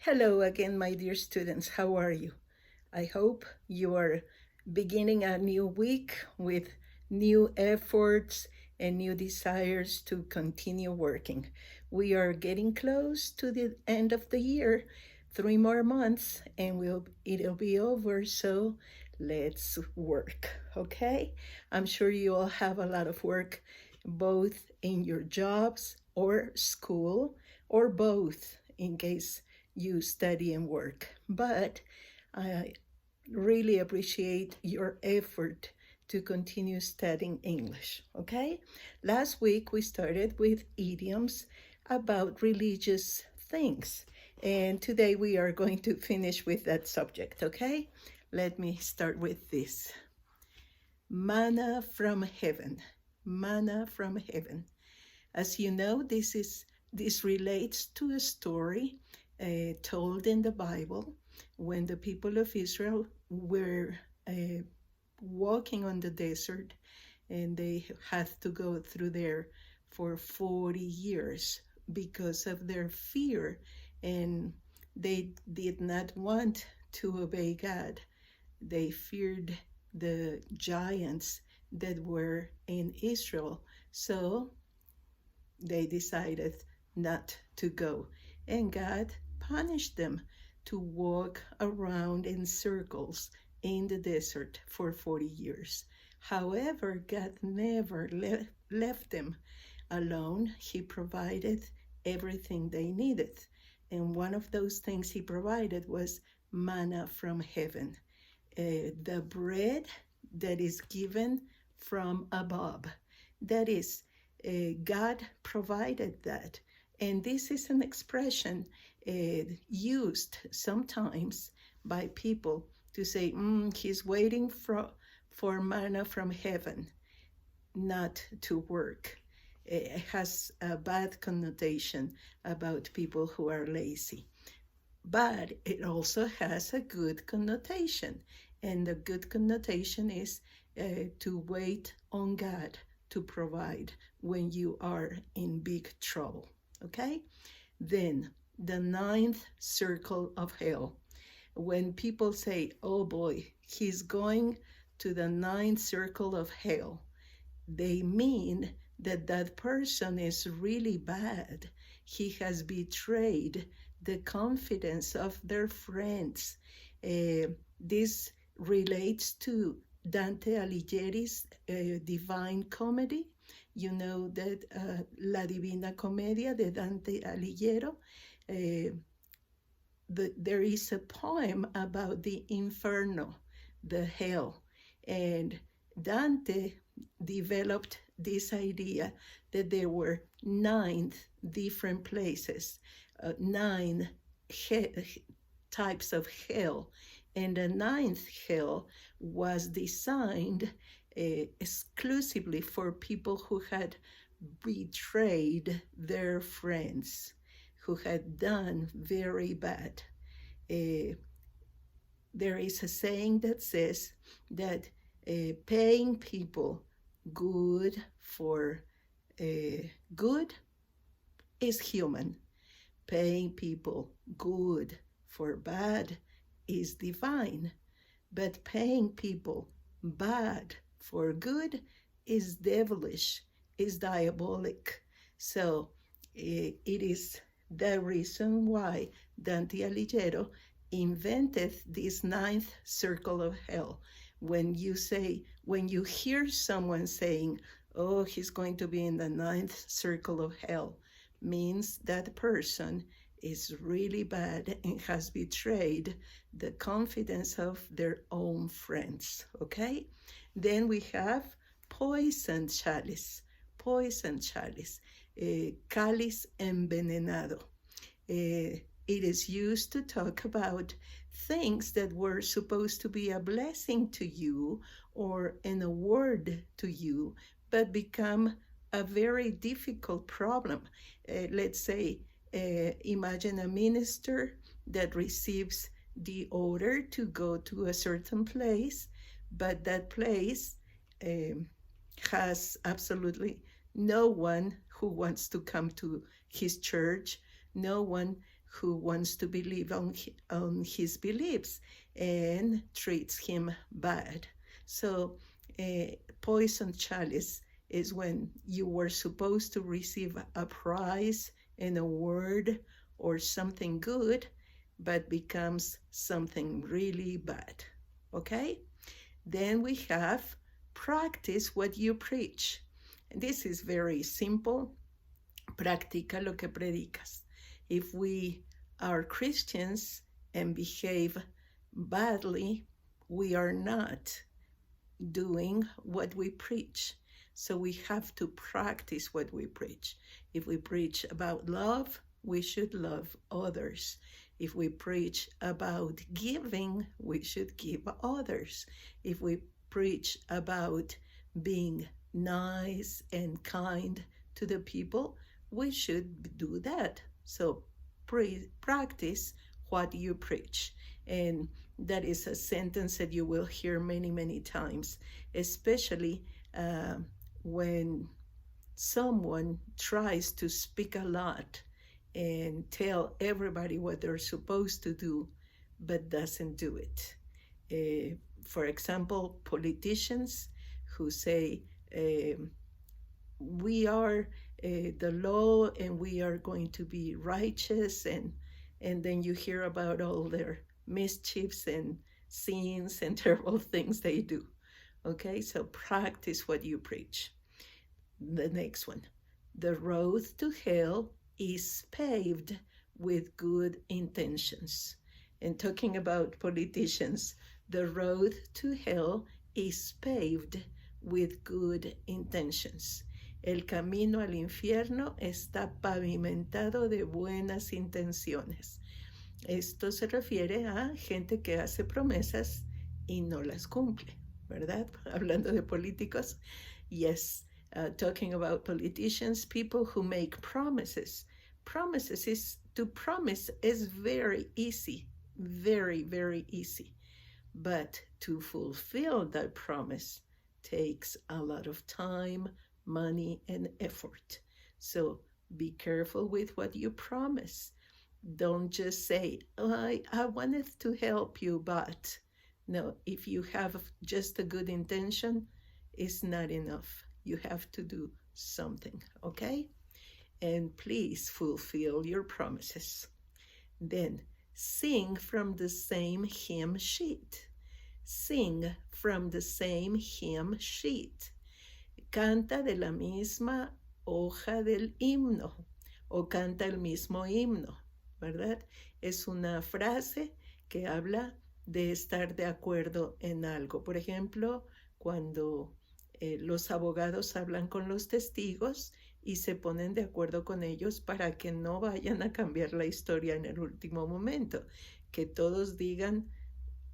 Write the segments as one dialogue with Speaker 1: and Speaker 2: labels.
Speaker 1: Hello again, my dear students. How are you? I hope you are beginning a new week with new efforts and new desires to continue working. We are getting close to the end of the year, 3 more months, and it'll be over. So let's work, okay? I'm sure you all have a lot of work, both in your jobs or school, or both, in case you study and work. But I really appreciate your effort to continue studying English, okay? Last week we started with idioms about religious things, and today we are going to finish with that subject, okay? Let me start with this. Manna from heaven. Manna from heaven. As you know, this relates to a story told in the Bible when the people of Israel were walking on the desert, and they had to go through there for 40 years because of their fear, and they did not want to obey God. They feared the giants that were in Israel. So they decided not to go. And God punished them to walk around in circles in the desert for 40 years. However, God never left them alone. He provided everything they needed. And one of those things He provided was manna from heaven, the bread that is given from above. That is, God provided that. And this is an expression used sometimes by people to say, he's waiting for manna from heaven, not to work. It has a bad connotation about people who are lazy. But it also has a good connotation. And the good connotation is to wait on God to provide when you are in big trouble, okay? Then the ninth circle of hell. When people say, oh boy, he's going to the ninth circle of hell, they mean that that person is really bad. He has betrayed the confidence of their friends. This relates to Dante Alighieri's Divine Comedy. You know that La Divina Comedia de Dante Alighieri. There is a poem about the Inferno, the hell, and Dante developed this idea that there were 9 different places, 9 types of hell, and the ninth hell was designed exclusively for people who had betrayed their friends, who had done very bad. There is a saying that says that paying people good for good is human. Paying people good for bad is divine. But paying people bad for good is devilish, is diabolic. So it is the reason why Dante Alighieri invented this 9th circle of hell. When you hear someone saying, oh, he's going to be in the 9th circle of hell, means that person is really bad and has betrayed the confidence of their own friends, okay? Then we have poison chalice, cáliz envenenado. It is used to talk about things that were supposed to be a blessing to you or an award to you, but become a very difficult problem. Let's say, imagine a minister that receives the order to go to a certain place, but that place has absolutely no one who wants to come to his church, no one who wants to believe on his beliefs and treats him bad. So, poison chalice is when you were supposed to receive a prize, an award, or something good, but becomes something really bad. Okay? Then we have practice what you preach. And this is very simple. Practica lo que predicas. If we are Christians and behave badly, we are not doing what we preach. So we have to practice what we preach. If we preach about love, we should love others. If we preach about giving, we should give others. If we preach about being nice and kind to the people, we should do that. So practice what you preach. And that is a sentence that you will hear many, many times, especially when someone tries to speak a lot and tell everybody what they're supposed to do, but doesn't do it. For example, politicians who say, we are the law and we are going to be righteous, and then you hear about all their mischiefs and sins and terrible things they do. Okay, so practice what you preach. The next one, the road to hell is paved with good intentions. And talking about politicians, the road to hell is paved with good intentions. El camino al infierno está pavimentado de buenas intenciones. Esto se refiere a gente que hace promesas y no las cumple, ¿verdad? Hablando de políticos, yes, talking about politicians, people who make promises. To promise is very easy, very, very easy. But to fulfill that promise takes a lot of time, money, and effort. So be careful with what you promise. Don't just say, oh, I wanted to help you, but no, if you have just a good intention, it's not enough. You have to do something, okay? And please fulfill your promises. Then sing from the same hymn sheet. Sing from the same hymn sheet. Canta de la misma hoja del himno o canta el mismo himno, ¿verdad? Es una frase que habla de estar de acuerdo en algo. Por ejemplo, cuando los abogados hablan con los testigos y se ponen de acuerdo con ellos para que no vayan a cambiar la historia en el último momento, que todos digan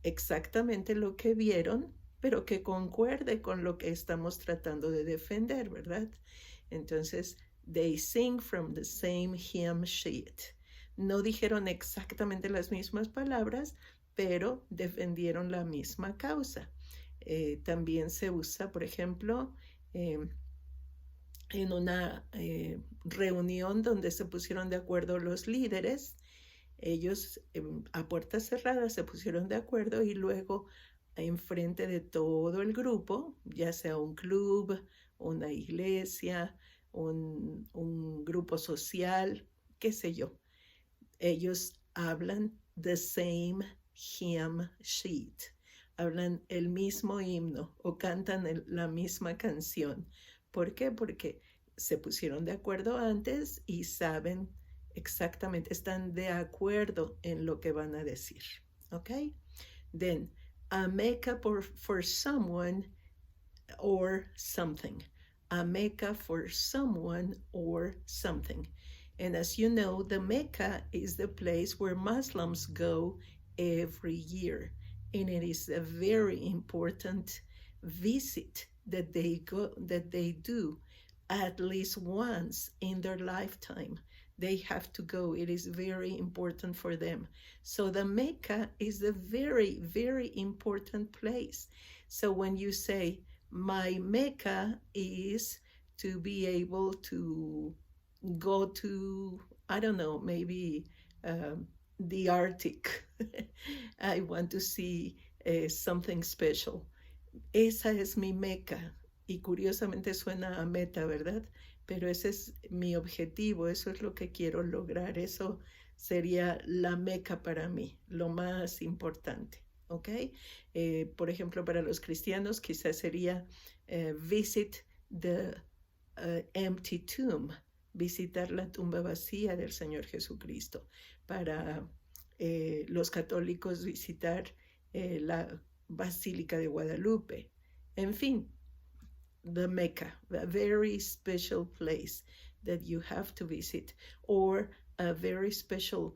Speaker 1: exactamente lo que vieron, pero que concuerde con lo que estamos tratando de defender, ¿verdad? Entonces, they sing from the same hymn sheet. No dijeron exactamente las mismas palabras, pero defendieron la misma causa. También se usa, por ejemplo, en una reunión donde se pusieron de acuerdo los líderes. Ellos a puertas cerradas se pusieron de acuerdo y luego enfrente de todo el grupo, ya sea un club, una iglesia, un grupo social, qué sé yo, ellos hablan the same hymn sheet, hablan el mismo himno o cantan la misma canción. ¿Por qué? Porque se pusieron de acuerdo antes y saben exactamente, están de acuerdo en lo que van a decir. Okay? Then, a Mecca for someone or something. A Mecca for someone or something. And as you know, the Mecca is the place where Muslims go every year. And it is a very important visit that they do at least once in their lifetime. They have to go. It is very important for them. So the Mecca is a very, very important place. So when you say, my Mecca is to be able to go to, I don't know, maybe the Arctic. I want to see something special. Esa es mi meca. Y curiosamente suena a meta, ¿verdad? Pero ese es mi objetivo, eso es lo que quiero lograr, eso sería la meca para mí, lo más importante, ¿ok? Por ejemplo, para los cristianos quizás sería visit the empty tomb, visitar la tumba vacía del Señor Jesucristo. Para los católicos visitar la Basílica de Guadalupe. En fin, the Mecca, a very special place that you have to visit, or a very special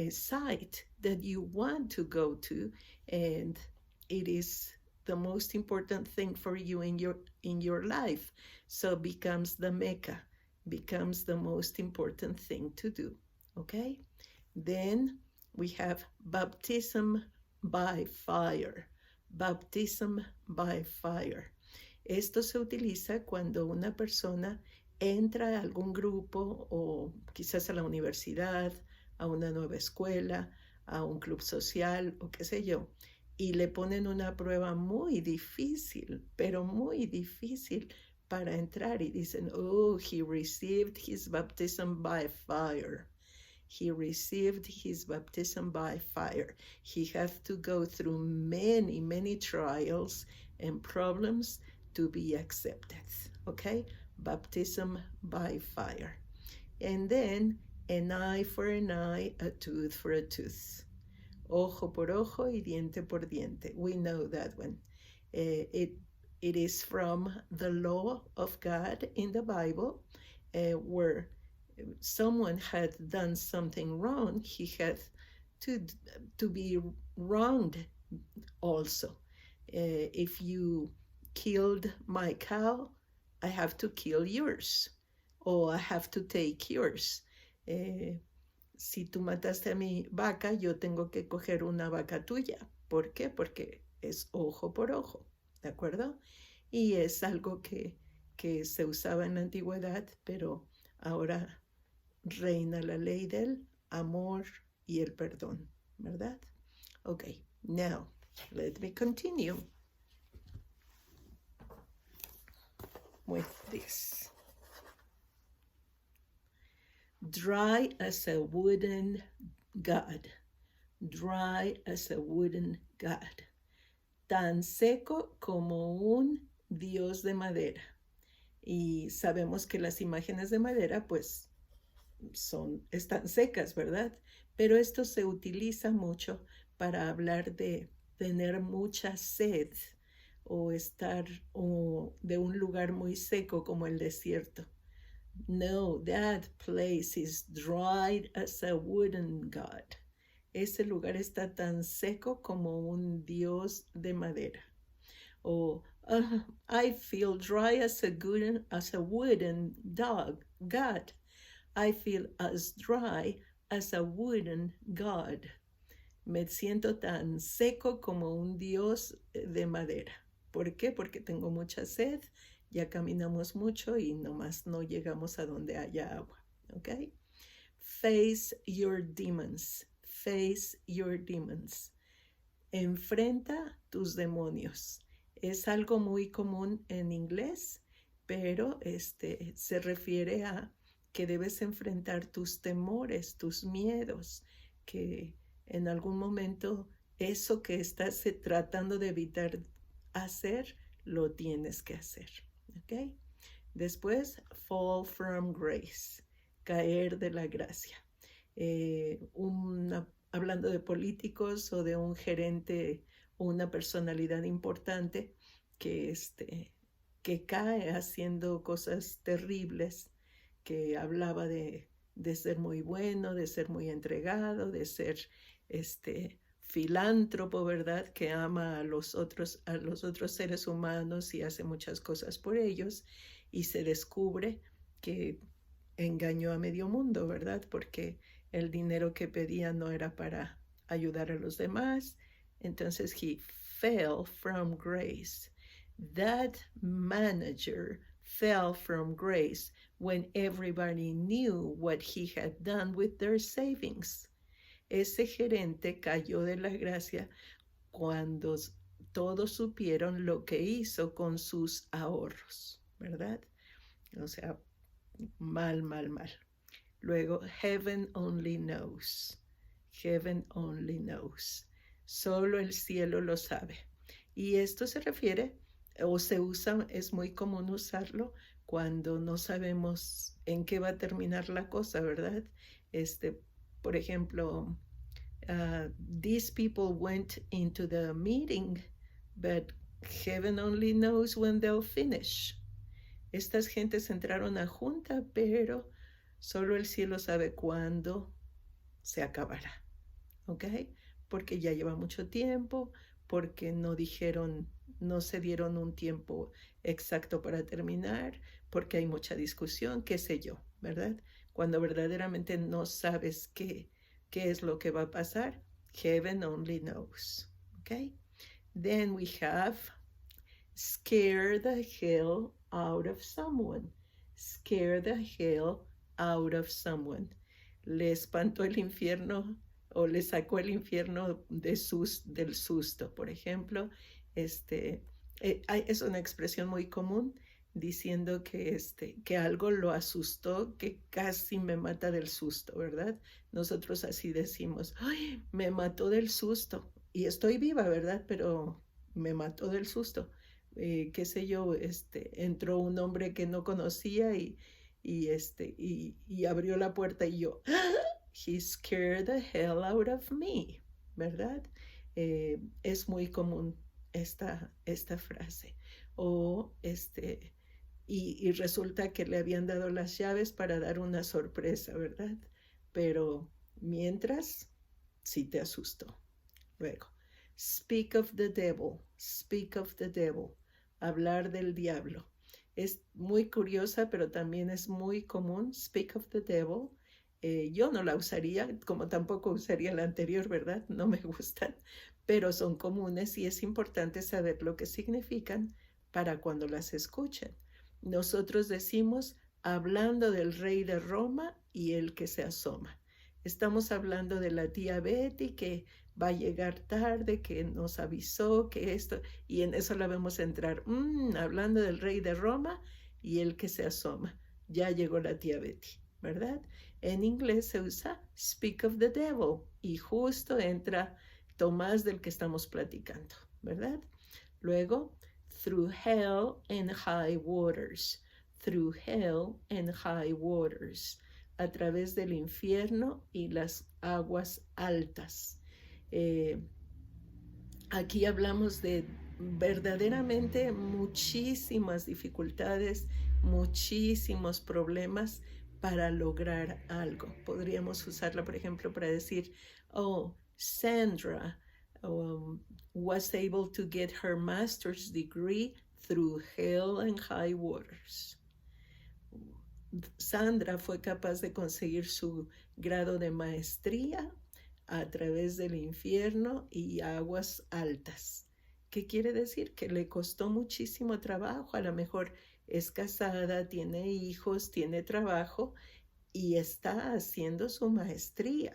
Speaker 1: site that you want to go to, and it is the most important thing for you in your life. So becomes the Mecca, becomes the most important thing to do. Okay? Then we have baptism by fire. Baptism by fire. Esto se utiliza cuando una persona entra a algún grupo o quizás a la universidad, a una nueva escuela, a un club social o qué sé yo, y le ponen una prueba muy difícil, pero muy difícil para entrar y dicen, oh, he received his baptism by fire. He received his baptism by fire. He had to go through many, many trials and problems to be accepted. Okay? Baptism by fire. And then an eye for an eye, a tooth for a tooth. Ojo por ojo y diente por diente. We know that one. It is from the law of God in the Bible, where someone had done something wrong, he had to be wronged also. If you killed my cow, I have to kill yours, or I have to take yours. Si tú mataste a mi vaca, yo tengo que coger una vaca tuya. ¿Por qué? Porque es ojo por ojo, ¿de acuerdo? Y es algo que se usaba en la antigüedad, pero ahora reina la ley del amor y el perdón, ¿verdad? Okay, now let me continue with this. Dry as a wooden god. Dry as a wooden god. Tan seco como un dios de madera. Y sabemos que las imágenes de madera, pues, están secas, ¿verdad? Pero esto se utiliza mucho para hablar de tener mucha sed o estar de un lugar muy seco como el desierto. No, that place is dried as a wooden god. Ese lugar está tan seco como un dios de madera. O I feel dry as a wooden god. I feel as dry as a wooden god. Me siento tan seco como un dios de madera. ¿Por qué? Porque tengo mucha sed, ya caminamos mucho y nomás no llegamos a donde haya agua. ¿Ok? Face your demons. Face your demons. Enfrenta tus demonios. Es algo muy común en inglés, pero se refiere a que debes enfrentar tus temores, tus miedos, que en algún momento eso que estás tratando de evitar hacer, lo tienes que hacer. ¿Ok? Después, fall from grace, caer de la gracia. Hablando de políticos o de un gerente o una personalidad importante que cae haciendo cosas terribles, que hablaba de ser muy bueno, de ser muy entregado, de ser filántropo, ¿verdad? Que ama a los otros seres humanos y hace muchas cosas por ellos, y se descubre que engañó a medio mundo, ¿verdad? Porque el dinero que pedía no era para ayudar a los demás. Entonces he fell from grace. That manager fell from grace when everybody knew what he had done with their savings. ese gerente cayó de la gracia cuando todos supieron lo que hizo con sus ahorros, ¿verdad? O sea, mal, mal, mal. Luego, heaven only knows. Heaven only knows. Solo el cielo lo sabe. Y esto se refiere, o se usa, es muy común usarlo cuando no sabemos en qué va a terminar la cosa, ¿verdad? Por ejemplo, these people went into the meeting, but heaven only knows when they'll finish. Estas gentes entraron a junta, pero solo el cielo sabe cuándo se acabará, ¿ok? Porque ya lleva mucho tiempo, porque no se dieron un tiempo exacto para terminar, porque hay mucha discusión, qué sé yo, ¿verdad? Cuando verdaderamente no sabes qué es lo que va a pasar, heaven only knows, ¿ok? Then we have scare the hell out of someone. Scare the hell out of someone. Le espantó el infierno o le sacó el infierno del susto. Por ejemplo, es una expresión muy común diciendo que algo lo asustó, que casi me mata del susto, ¿verdad? Nosotros así decimos, ¡ay, me mató del susto! Y estoy viva, ¿verdad? Pero me mató del susto. Qué sé yo, entró un hombre que no conocía y abrió la puerta y yo, he scared the hell out of me, ¿verdad? Es muy común esta frase. O y resulta que le habían dado las llaves para dar una sorpresa, ¿verdad? Pero mientras, sí te asustó. Luego, speak of the devil, speak of the devil, hablar del diablo. Es muy curiosa, pero también es muy común, speak of the devil. Yo no la usaría, como tampoco usaría la anterior, ¿verdad? No me gustan, pero son comunes y es importante saber lo que significan para cuando las escuchen. Nosotros decimos, hablando del rey de Roma y el que se asoma. Estamos hablando de la tía Betty que va a llegar tarde, que nos avisó que esto, y en eso la vemos entrar, hablando del rey de Roma y el que se asoma. Ya llegó la tía Betty, ¿verdad? En inglés se usa speak of the devil y justo entra Tomás del que estamos platicando, ¿verdad? Luego, through hell and high waters, through hell and high waters, a través del infierno y las aguas altas. Aquí hablamos de verdaderamente muchísimas dificultades, muchísimos problemas para lograr algo. Podríamos usarla, por ejemplo, para decir, oh, Sandra was able to get her master's degree through hell and high waters. Sandra fue capaz de conseguir su grado de maestría a través del infierno y aguas altas. ¿Qué quiere decir? Que le costó muchísimo trabajo. A lo mejor es casada, tiene hijos, tiene trabajo y está haciendo su maestría.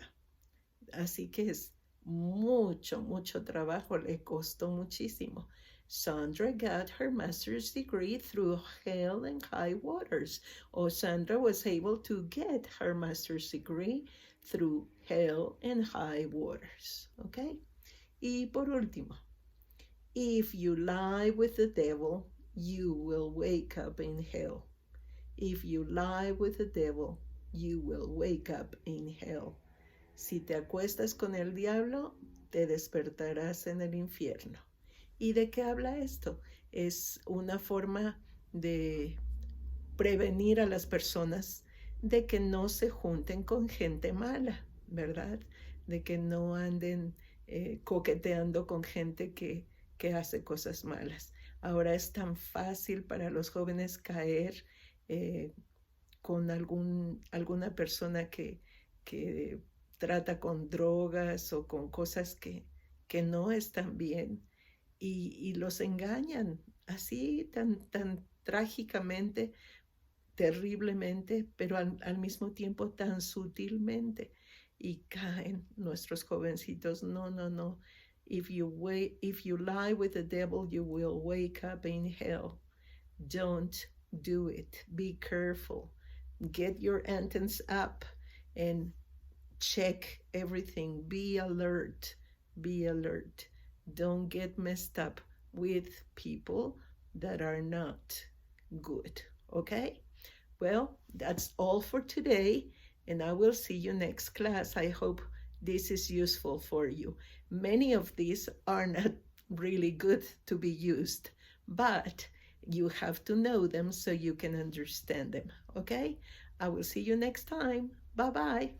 Speaker 1: Así que es mucho, mucho trabajo, le costó muchísimo. Sandra got her master's degree through hell and high waters. O Sandra was able to get her master's degree through hell and high waters. ¿Ok? Y por último, if you lie with the devil, you will wake up in hell. If you lie with the devil, you will wake up in hell. Si te acuestas con el diablo, te despertarás en el infierno. ¿Y de qué habla esto? Es una forma de prevenir a las personas de que no se junten con gente mala, ¿verdad? De que no anden coqueteando con gente que hace cosas malas. Ahora es tan fácil para los jóvenes caer con alguna persona que trata con drogas o con cosas que no están bien y los engañan así tan trágicamente, terriblemente, pero al mismo tiempo tan sutilmente. Y caen nuestros jovencitos. No, no, no. If you lie with the devil, you will wake up in hell. Don't do it. Be careful. Get your antennas up and check everything. Be alert. Be alert. Don't get messed up with people that are not good. Okay? Well, that's all for today, and I will see you next class. I hope this is useful for you. Many of these are not really good to be used, but you have to know them so you can understand them. Okay? I will see you next time. Bye bye.